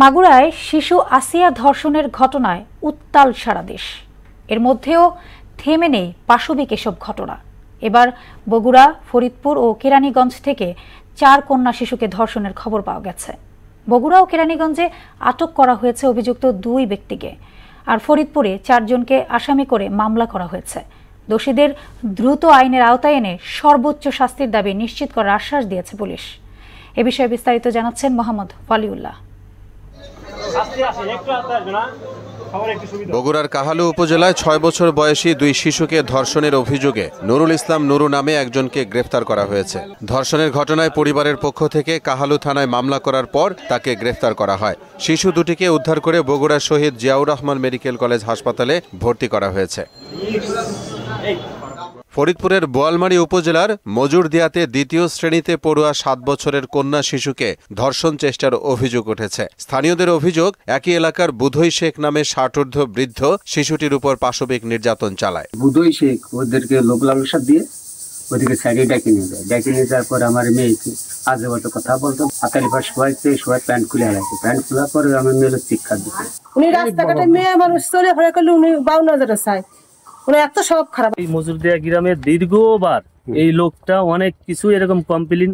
মাগুরায় শিশু আসিয়া ধর্ষণের ঘটনায় উত্তাল সারা দেশ। এর মধ্যেও থেমে নেই পাশবিক এসব ঘটনা। এবার বগুড়া, ফরিদপুর ও কেরানীগঞ্জ থেকে 4 কন্যা শিশুকে ধর্ষণের খবর পাওয়া গেছে। বগুড়া ও কেরানীগঞ্জে আটক করা হয়েছে অভিযুক্ত 2 ব্যক্তিকে, আর ফরিদপুরে 4 জনকে আসামি করে মামলা করা হয়েছে। দোষীদের দ্রুত আইনের আওতায় এনে সর্বোচ্চ শাস্তির দাবি নিশ্চিত করার আশ্বাস দিয়েছে পুলিশ। এ বিষয়ে বিস্তারিত জানাচ্ছেন মোহাম্মদ ওয়ালিউল্লাহ। বগুড়ার কাহালু উপজেলায় 6 বছর বয়সী 2 শিশুকে ধর্ষণের অভিযোগে নুরুল ইসলাম নুরু নামে একজনকে গ্রেফতার করা হয়েছে। ধর্ষণের ঘটনায় পরিবারের পক্ষ থেকে কাহালু থানায় মামলা করার পর তাকে গ্রেফতার করা হয়। শিশু দুটিকে উদ্ধার করে বগুড়া শহীদ জিয়াউর রহমান মেডিকেল কলেজ হাসপাতালে ভর্তি করা হয়েছে। ফরিদপুরের বোয়ালমারী উপজেলার মজুরদিয়াতে 2য় শ্রেণীতে পড়ুয়া 7 বছরের কন্যা শিশুকে ধর্ষণ চেষ্টার অভিযোগ উঠেছে। স্থানীয়দের অভিযোগ, একই এলাকার বুধই শেখ নামে 60 বৃদ্ধ শিশুটির উপর পাশবিক নির্যাতন চালায়। বুধই শেখ ওদেরকে লোক লালসা দিয়ে ওদিকে সাইডে ডেকে নিয়ে যায়। ডেকে নিয়ে যাওয়ার পর আমার মেয়েকে আজে বাজে কথা বলতো, হাতালি পাশ সবাই প্যান্ট খুলে হারাইছে। প্যান্ট খোলার পরে আমার মেয়ের চিৎকার দিচ্ছে। উনি রাস্তাঘাটে মেয়ে মানুষ চলে হয়ে গেলে উনি 52,000 চায়। এত সব খারাপ। এই মজুরদিয়া গ্রামের দীর্ঘবার এই লোকটা অনেক কিছু এরকম কমপ্লেইন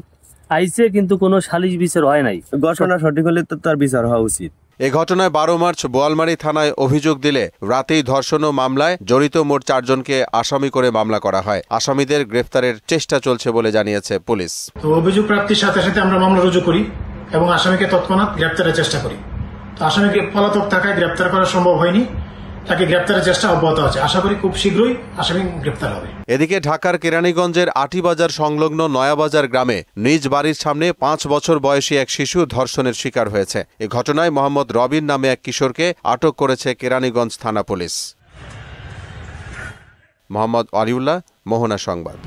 আইছে, কিন্তু কোনো সালিশ বিচার হয় নাই। ঘটনা সঠিক হলে তো তার বিচার হওয়া উচিত। এ ঘটনায় 12 মার্চ বোয়ালমারী থানায় অভিযোগ দিলে রাতেই ধর্ষণ ও মামলায় জড়িত মোট 4 জনকে আসামি করে মামলা করা হয়। আসামিদের গ্রেফতারের চেষ্টা চলছে বলে জানিয়েছে পুলিশ। তো অভিযোগ প্রাপ্তির সাথে সাথে আমরা মামলা রুজু করি এবং আসামিকে তৎক্ষণাৎ গ্রেফতারের চেষ্টা করি। তো আসামিকে পলাতক থাকায় গ্রেফতার করা সম্ভব হয়নি, তাকে গ্রেপ্তারের চেষ্টা অব্যাহত আছে। আশা করি খুব শীঘ্রই আসামি গ্রেপ্তার হবে। এদিকে ঢাকার কেরানীগঞ্জের আটিবাজার সংলগ্ন নয়াবাজার গ্রামে নিজ বাড়ির সামনে 5 বছর বয়সী এক শিশু ধর্ষণের শিকার হয়েছে। এ ঘটনায় মোহাম্মদ রবিন নামে এক কিশোরকে আটক করেছে কেরানীগঞ্জ থানা পুলিশ। মোহাম্মদ ওয়ালিউল্লাহ, মোহনা সংবাদ।